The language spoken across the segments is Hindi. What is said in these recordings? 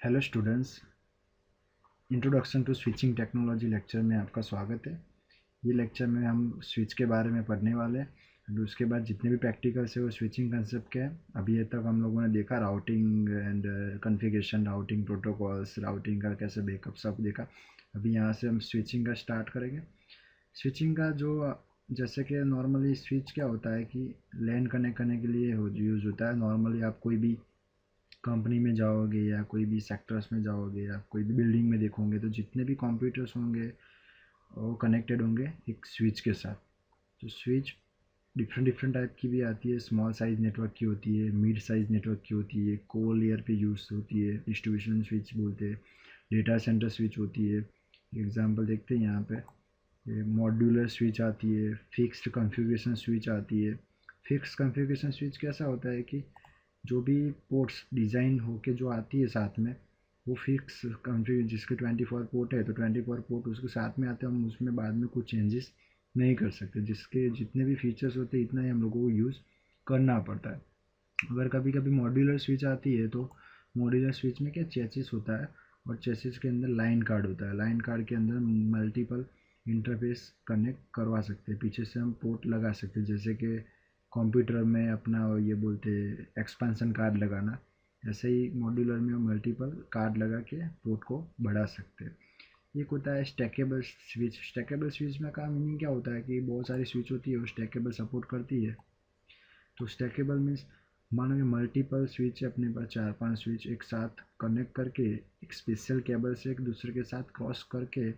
Hello students, introduction to switching technology lecture में आपका स्वागत है। ये लेक्चर में हम स्विच के बारे में पढ़ने वाले हैं और उसके बाद जितने भी प्रैक्टिकल्स है वो स्विचिंग कंसेप्ट के हैं। अभी तक हम लोगों ने देखा routing and configuration, routing protocols, routing का कैसे बैकअप सब देखा। अभी यहाँ से हम स्विचिंग का स्टार्ट करेंगे। स्विचिंग का जो जैसे कि नॉर्मली स्विच क्या होता है कि लैन कनेक्ट करने के लिए यूज़ होता है। नॉर्मली आप कोई भी कंपनी में जाओगे या कोई भी सेक्टर्स में जाओगे या कोई भी बिल्डिंग में देखोगे तो जितने भी कंप्यूटर्स होंगे वो कनेक्टेड होंगे एक स्विच के साथ। तो स्विच डिफरेंट डिफरेंट टाइप की भी आती है। स्मॉल साइज नेटवर्क की होती है, मिड साइज नेटवर्क की होती है, को लेयर पे यूज़ होती है, डिस्ट्रीब्यूशन स्विच बोलते हैं, डेटा सेंटर स्विच होती है। एग्जांपल देखते हैं यहाँ पे, ये मॉड्यूलर स्विच आती है, फिक्स्ड कॉन्फ़िगरेशन स्विच आती है। फिक्स्ड कॉन्फ़िगरेशन स्विच कैसा होता है कि जो भी पोर्ट्स डिज़ाइन होके जो आती है साथ में वो फिक्स कॉन्फ़िगर, जिसके 24 पोर्ट है तो 24 पोर्ट उसके साथ में आते हैं। हम उसमें बाद में कुछ चेंजेस नहीं कर सकते, जिसके जितने भी फीचर्स होते हैं इतना ही हम लोगों को यूज़ करना पड़ता है। अगर कभी कभी मॉड्यूलर स्विच आती है तो मॉड्यूलर स्विच में क्या चेसिस होता है और चेसिस के अंदर लाइन कार्ड होता है। लाइन कार्ड के अंदर मल्टीपल इंटरफेस कनेक्ट करवा सकते हैं, पीछे से हम पोर्ट लगा सकते हैं। जैसे कि कंप्यूटर में अपना ये बोलते हैं एक्सपेंशन कार्ड लगाना, ऐसे ही मॉड्यूलर में हम मल्टीपल कार्ड लगा के पोर्ट को बढ़ा सकते हैं। एक होता है स्टैकेबल स्विच। स्टैकेबल स्विच में का मीनिंग क्या होता है कि बहुत सारी स्विच होती है वो स्टैकेबल सपोर्ट करती है। तो स्टैकेबल मीन्स मानो कि मल्टीपल स्विच है अपने पास, 4-5 स्विच एक साथ कनेक्ट करके एक स्पेशल केबल से एक दूसरे के साथ क्रॉस करके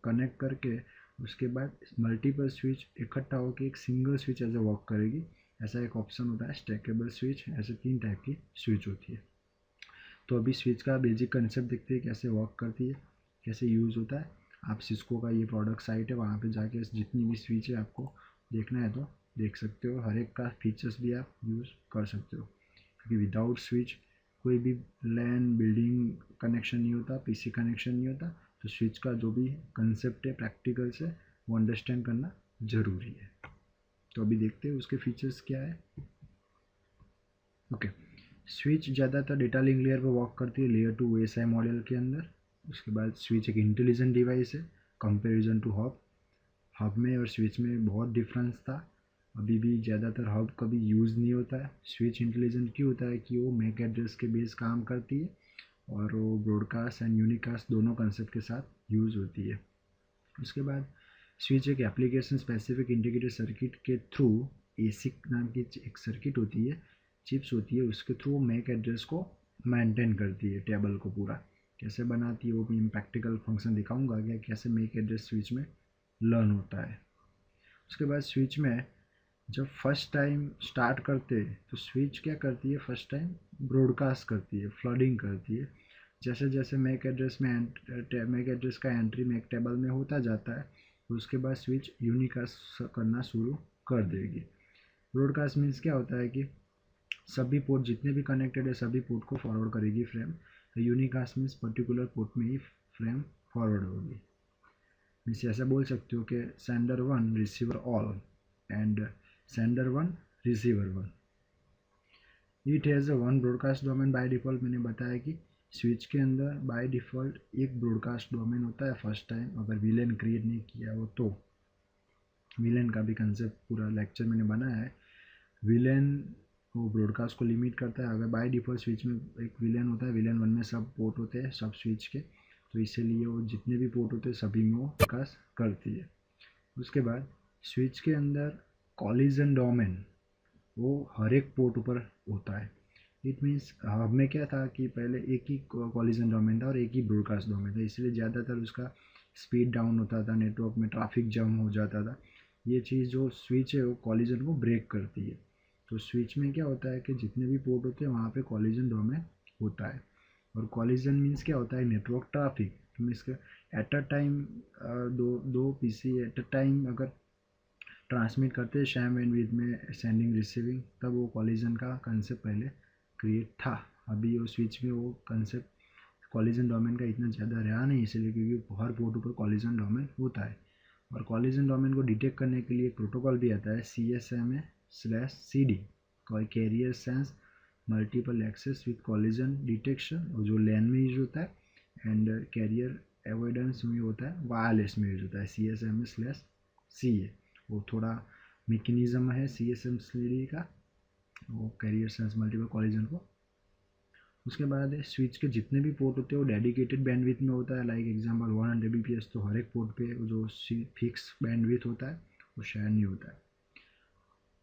कनेक्ट करके उसके बाद मल्टीपल स्विच इकट्ठा होकर एक सिंगल स्विच ऐसे वर्क करेगी। ऐसा एक ऑप्शन होता है स्टैकेबल स्विच। ऐसे 3 टाइप की स्विच होती है। तो अभी स्विच का बेसिक कंसेप्ट देखते हैं, कैसे वर्क करती है, कैसे यूज़ होता है। आप सिस्को का ये प्रोडक्ट साइट है, वहाँ पे जाके जितनी भी स्विच है आपको देखना है तो देख सकते हो। हर एक का फीचर्स भी आप यूज़ कर सकते हो, क्योंकि विदाउट स्विच कोई भी लैन बिल्डिंग कनेक्शन नहीं होता, पीसी कनेक्शन नहीं होता। तो स्विच का जो भी कंसेप्ट है प्रैक्टिकल से वो अंडरस्टैंड करना ज़रूरी है। तो अभी देखते हैं उसके फीचर्स क्या है। ओके, स्विच ज़्यादातर डेटा लिंक लेयर पर वर्क करती है, लेयर 2 OSI मॉडल के अंदर। उसके बाद स्विच एक इंटेलिजेंट डिवाइस है कंपेरिजन टू हब। हब में और स्विच में बहुत डिफरेंस था। अभी भी ज़्यादातर हब कभी यूज़ नहीं होता है। स्विच इंटेलिजेंट क्यों होता है कि वो मैक एड्रेस के बेस काम करती है और वो ब्रॉडकास्ट एंड यूनिकास्ट दोनों कंसेप्ट के साथ यूज़ होती है। उसके बाद स्विच एक एप्लीकेशन स्पेसिफिक इंटीग्रेटेड सर्किट के थ्रू, एसिक नाम की एक सर्किट होती है, चिप्स होती है, उसके थ्रू मैक एड्रेस को मेंटेन करती है, टेबल को पूरा कैसे बनाती है वो भी प्रैक्टिकल फंक्शन दिखाऊंगा कि कैसे मैक एड्रेस स्विच में लर्न होता है। उसके बाद स्विच में जब फर्स्ट टाइम स्टार्ट करते हैं तो स्विच क्या करती है, फर्स्ट टाइम ब्रॉडकास्ट करती है, फ्लडिंग करती है। जैसे जैसे मैक एड्रेस में मैक एड्रेस का एंट्री मैक टेबल में होता जाता है उसके बाद स्विच यूनिकास्ट करना शुरू कर देगी। ब्रॉडकास्ट मीन्स क्या होता है कि सभी पोर्ट जितने भी कनेक्टेड है सभी पोर्ट को फॉरवर्ड करेगी फ्रेम। तो यूनिकास्ट मीन्स पर्टिकुलर पोर्ट में ही फ्रेम फॉरवर्ड होगी। मीन्स ऐसा बोल सकते हो कि sender 1 receiver all and sender 1 receiver 1। It has a one broadcast domain by default. मैंने बताया कि स्विच के अंदर बाय डिफ़ॉल्ट एक ब्रॉडकास्ट डोमेन होता है फर्स्ट टाइम, अगर विलेन क्रिएट नहीं किया हो तो। विलेन का भी कंसेप्ट पूरा लेक्चर मैंने बनाया है। विलेन वो ब्रॉडकास्ट को लिमिट करता है। अगर बाय डिफ़ॉल्ट स्विच में एक विलेन होता है, विलेन 1 में सब पोर्ट होते हैं सब स्विच के, तो इसीलिए वो जितने भी पोर्ट होते हैं सभी में वो ब्रॉडकास्ट करती है। उसके बाद स्विच के अंदर कॉलिजन डोमेन वो हर एक पोर्ट ऊपर होता है। इट मीन्स हब में क्या था कि पहले एक ही कॉलिजन डोमेन था और एक ही ब्रॉडकास्ट डोमेन था, इसलिए ज़्यादातर उसका स्पीड डाउन होता था, नेटवर्क में ट्रैफिक जम हो जाता था। ये चीज़ जो स्विच है वो कॉलिजन को ब्रेक करती है। तो स्विच में क्या होता है कि जितने भी पोर्ट होते हैं वहाँ पे कॉलिजन डोमेन होता है। और कॉलिजन मीन्स क्या होता है, network traffic means at a time दो दो पीसी एट अ टाइम अगर ट्रांसमिट करते हैं शैम एंड विद में सेंडिंग रिसीविंग, तब वो कॉलिजन का कंसेप्ट पहले क्रिएट था। अभी वो स्विच में वो कंसेप्ट कॉलिजन डोमेन का इतना ज़्यादा रहा नहीं, इसलिए क्योंकि हर पोर्ट पर कॉलिजन डोमेन होता है। और कॉलिजन डोमेन को डिटेक्ट करने के लिए एक प्रोटोकॉल भी आता है CSMA/CD, कोई carrier sense multiple access with collision detection, जो लैन में यूज होता है, एंड कैरियर एवॉइडेंस में होता है, वायरलेस में यूज होता है CSMA/CA। वो थोड़ा मैकेनिज्म है CSMA का, वो कैरियर सेंस मल्टीपल कॉलिजन को। उसके बाद स्विच के जितने भी पोर्ट होते हैं वो डेडिकेटेड बैंडविड्थ में होता है, लाइक एग्जांपल 100 Mbps, तो हर एक पोर्ट पे जो फिक्स बैंडविड्थ होता है वो शेयर नहीं होता है।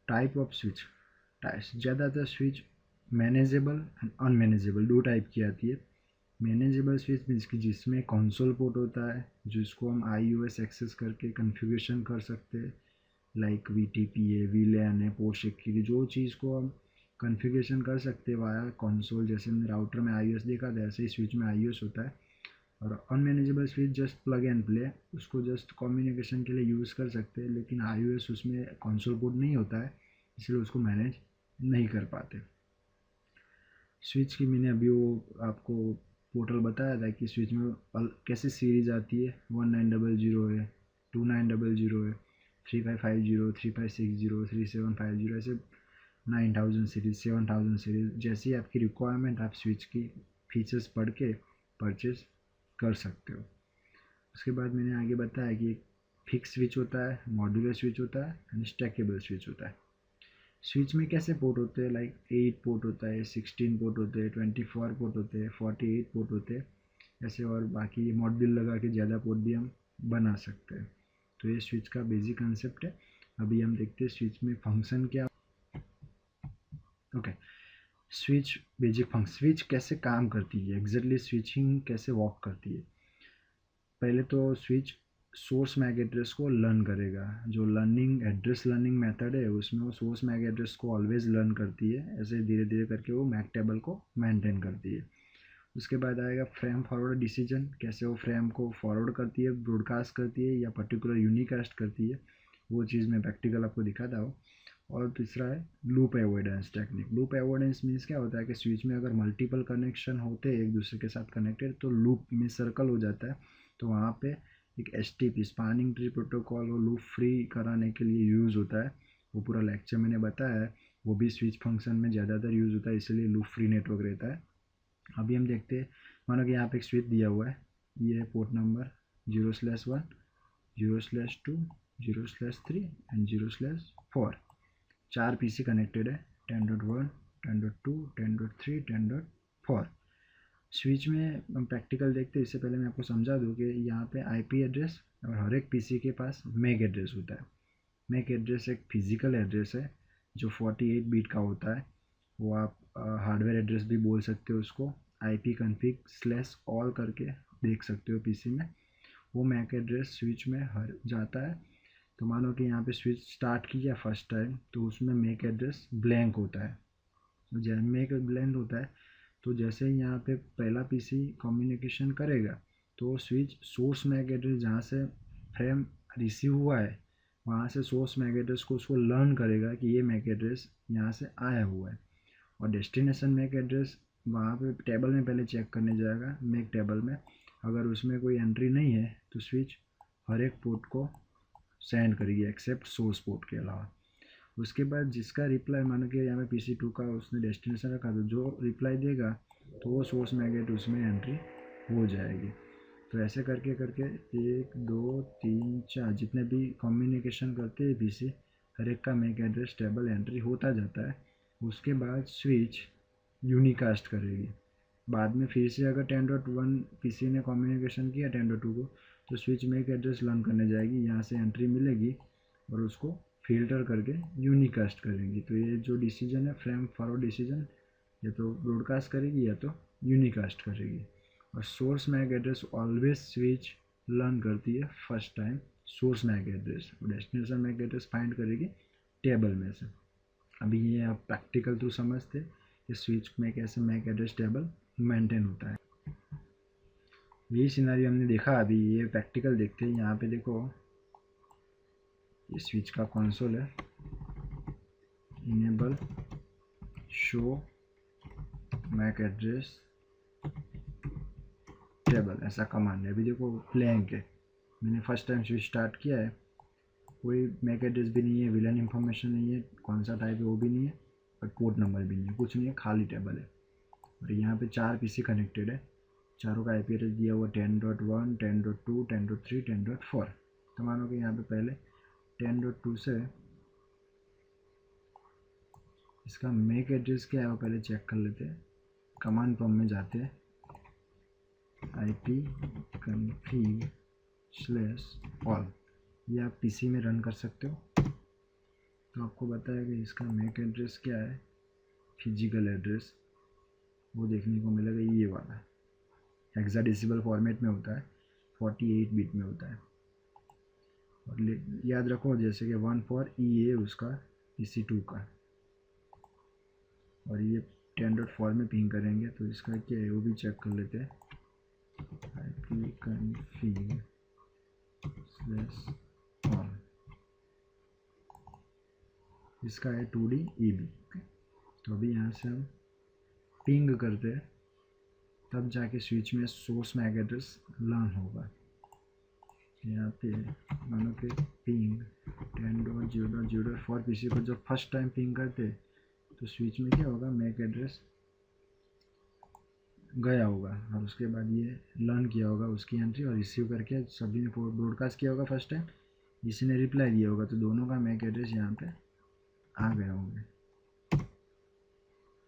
टाइप ऑफ स्विच, ज़्यादातर स्विच मैनेजेबल एंड अनमैनेजेबल दो टाइप की आती है। मैनेजेबल स्विच मीन्स कि जिसमें कंसोल पोर्ट होता है, जिसको हम iOS एक्सेस करके कॉन्फ़िगरेशन कर सकते हैं, लाइक VTP है, VLAN है, पोर्ट सिक्योरिटी, जो चीज़ को हम कॉन्फ़िगरेशन कर सकते हैं वाया कंसोल। जैसे हमने राउटर में iOS देखा था, ऐसे ही स्विच में iOS होता है। और unmanageable switch just plug and play, उसको जस्ट कम्युनिकेशन के लिए यूज़ कर सकते हैं, लेकिन iOS उसमें कंसोल पोर्ट नहीं होता है, इसलिए उसको मैनेज नहीं कर पाते। स्विच की मैंने अभी वो आपको पोर्टल बताया था कि स्विच में कैसे सीरीज आती है, 1900 है, 2900 है, 3550, 3560, 3750, ऐसे 9000 सीरीज, 7000 सीरीज, जैसी आपकी रिक्वायरमेंट आप स्विच की फीचर्स पढ़ के परचेज कर सकते हो। उसके बाद मैंने आगे बताया कि फिक्स स्विच होता है, मॉड्यूलर स्विच होता है एंड स्टैकेबल स्विच होता है। स्विच में कैसे पोर्ट होते हैं, लाइक 8 पोर्ट होता है, 16 पोर्ट होते हैं, 24 पोर्ट होते हैं, 48 पोर्ट होते हैं, ऐसे। और बाकी मॉड्यूल लगा के ज़्यादा पोर्ट भी हम बना सकते हैं। तो ये स्विच का बेसिक कंसेप्ट है। अभी हम देखते हैं स्विच में फंक्शन क्या। Okay, switch basic function, switch कैसे काम करती है एग्जैक्टली, स्विचिंग कैसे वर्क करती है। पहले तो स्विच सोर्स मैक एड्रेस को लर्न करेगा, जो लर्निंग एड्रेस लर्निंग मेथड है उसमें वो सोर्स मैक एड्रेस को ऑलवेज लर्न करती है, ऐसे धीरे धीरे करके वो मैक टेबल को मेंटेन करती है। उसके बाद आएगा फ्रेम फॉरवर्ड डिसीजन, कैसे वो फ्रेम को फॉरवर्ड करती है, ब्रॉडकास्ट करती है या पर्टिकुलर यूनिकास्ट करती है, वो चीज़ मैं प्रैक्टिकल आपको दिखाता हूँ। और तीसरा है loop avoidance technique. Loop avoidance means क्या होता है कि स्विच में अगर मल्टीपल कनेक्शन होते हैं एक दूसरे के साथ कनेक्टेड, तो लूप में सर्कल हो जाता है, तो वहाँ पे एक STP स्पैनिंग ट्री प्रोटोकॉल वो लूप फ्री कराने के लिए यूज़ होता है। वो पूरा लेक्चर मैंने बताया है, वो भी स्विच फंक्शन में ज़्यादातर यूज़ होता है, इसलिए लूप फ्री नेटवर्क रहता है। अभी हम देखते हैं, मानो कि यहाँ पे एक स्विच दिया हुआ है, ये है port number 0/1, 0/2, 0/3 and 0/4। 4 PC connected है, 10.1, 10.2, 10.3, 10.4। स्विच में हम प्रैक्टिकल देखते हैं, इससे पहले मैं आपको समझा दूँ कि यहाँ पे IP एड्रेस और हर एक PC के पास मैक एड्रेस होता है। मैक एड्रेस एक फिजिकल एड्रेस है जो 48 बिट का होता है, वो आप हार्डवेयर एड्रेस भी बोल सकते हो उसको, IP config/all करके देख सकते हो PC में। वो मैक एड्रेस स्विच में हर जाता है। तो मानो कि यहाँ पे स्विच स्टार्ट किया फर्स्ट टाइम, तो उसमें मैक एड्रेस ब्लैंक होता है। जब मैक ब्लैंक होता है, तो जैसे ही यहाँ पे पहला PC कम्युनिकेशन करेगा, तो स्विच सोर्स मैक एड्रेस जहाँ से फ्रेम रिसीव हुआ है, वहाँ से सोर्स मैक एड्रेस को उसको लर्न करेगा कि ये मैक एड्रेस यहाँ से आया हुआ है। और डेस्टिनेशन मैक एड्रेस वहाँ पे टेबल में पहले चेक करने जाएगा, मैक टेबल में। अगर उसमें कोई एंट्री नहीं है तो स्विच हर एक पोर्ट को सेंड करेगी एक्सेप्ट सोर्स पोर्ट के अलावा। उसके बाद जिसका रिप्लाई, मानो कि यहाँ पे PC2 का उसने डेस्टिनेशन रखा, तो जो रिप्लाई देगा तो वो सोर्स मैक उसमें एंट्री हो जाएगी। तो ऐसे करके करके 1 2 3 4 जितने भी कम्युनिकेशन करते हैं PC, हर एक का मैक एड्रेस टेबल एंट्री होता जाता है। उसके बाद स्विच यूनिकास्ट करेगी। बाद में फिर से अगर 10.1 PC ने कम्युनिकेशन किया 10.2 को, तो स्विच मैक एड्रेस लर्न करने जाएगी, यहाँ से एंट्री मिलेगी और उसको फिल्टर करके यूनिकास्ट करेंगी। तो ये जो डिसीजन है फ्रेम फॉरवर्ड डिसीजन, या तो ब्रॉडकास्ट करेगी या तो यूनिकास्ट करेगी। और source MAC address always switch learn करती है first time source MAC address, destination MAC address find करेगी टेबल में से। अभी ये आप प्रैक्टिकल थ्रू समझते कि स्विच में कैसे मैक एड्रेस टेबल मेंटेन होता है। यही सिनारी हमने देखा, अभी ये प्रैक्टिकल देखते हैं। यहाँ पे देखो, ये स्विच का कंसोल है, enable show MAC address table, ऐसा कमांड है। अभी देखो ब्लैंक है, मैंने फर्स्ट टाइम स्विच स्टार्ट किया है, कोई मैक एड्रेस भी नहीं है, विलन इन्फॉर्मेशन नहीं है, कौन सा टाइप है वो भी नहीं है, और पोर्ट नंबर भी नहीं है, कुछ नहीं है, खाली टेबल है। और यहाँ पे 4 पीसी कनेक्टेड है, चारों का आईपी एड्रेस दिया हुआ 10.1, 10.2, 10.3, 10.4। तो मानो कि यहाँ पे पहले 10.2 से इसका मैक एड्रेस क्या है वो पहले चेक कर लेते हैं। कमांड प्रॉम्प्ट में जाते हैं, ipconfig/all, ये आप पीसी में रन कर सकते हो। तो आपको बताया कि इसका मैक एड्रेस क्या है, फिजिकल एड्रेस वो देखने को मिलेगा, ये वाला हेक्साडेसिमल फॉर्मेट में होता है, 48 बिट में होता है। और याद रखो जैसे कि 1 फॉर EA उसका EC2 का, और ये 10.4 में पिंग करेंगे तो इसका क्या है वो भी चेक कर लेते हैं। ipconfig/all, इसका है 2D EB। तो अभी यहाँ से हम पिंग करते हैं, तब जाके स्विच में सोर्स मैक एड्रेस लर्न होगा। यहाँ पे मानो कि पिंग 10.0.0.4 पीसी को जब फर्स्ट टाइम पिंग करते तो स्विच में क्या होगा, मैक एड्रेस गया होगा, और उसके बाद ये लर्न किया होगा उसकी एंट्री और रिसीव करके सभी ने ब्रॉडकास्ट किया होगा फर्स्ट टाइम, इसी ने रिप्लाई दिया होगा, तो दोनों का मैक एड्रेस यहाँ पे आ गया होंगे।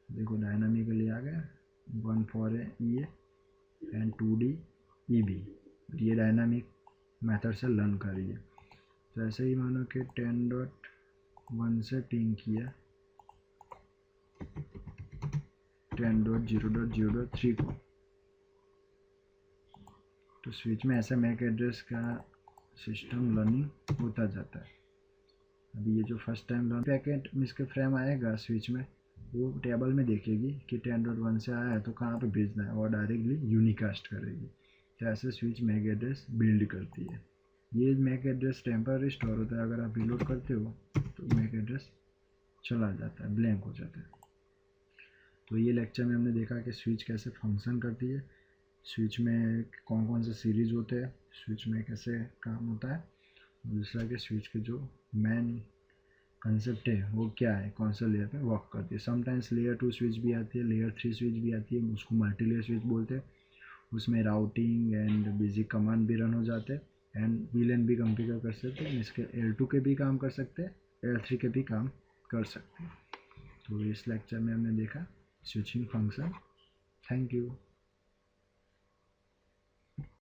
देखो डायनामिकली आ गया, 1 for EA and 2D EB, ये डायनामिक मेथड से लर्न कर रही है। तो ऐसे ही मानो कि 10.1 से पिंग किया 10.0.0.3 को, तो स्विच में ऐसा मैक एड्रेस का सिस्टम लर्निंग होता जाता है। अभी ये जो फर्स्ट टाइम लर्न पैकेट इसके फ्रेम आएगा स्विच में, वो टेबल में देखेगी कि 10.1 से आया है तो कहाँ पे भेजना है और डायरेक्टली यूनिकास्ट करेगी। तो ऐसे स्विच मैक एड्रेस बिल्ड करती है। ये मैक एड्रेस टेम्पररी स्टोर होता है, अगर आप रिलोड करते हो तो मैक एड्रेस चला जाता है, ब्लैंक हो जाता है। तो ये लेक्चर में हमने देखा कि स्विच कैसे फंक्शन करती है, स्विच में कौन कौन से सीरीज होते हैं, स्विच में कैसे काम होता है, और दूसरा कि स्विच के जो मेन कंसेप्ट है वो क्या है, कौन सा लेयर पे वर्क करती है। समटाइम्स लेयर 2 स्विच भी आती है, लेयर 3 स्विच भी आती है, उसको मल्टी लेयर स्विच बोलते हैं। उसमें राउटिंग एंड बेसिक कमांड भी रन हो जाते हैं, एंड VLAN भी कॉन्फ़िगर कर सकते हैं। इसके L2 के भी काम कर सकते हैं, L3 के भी काम कर सकते हैं। तो इस लेक्चर में हमने देखा स्विचिंग फंक्शन। Thank you.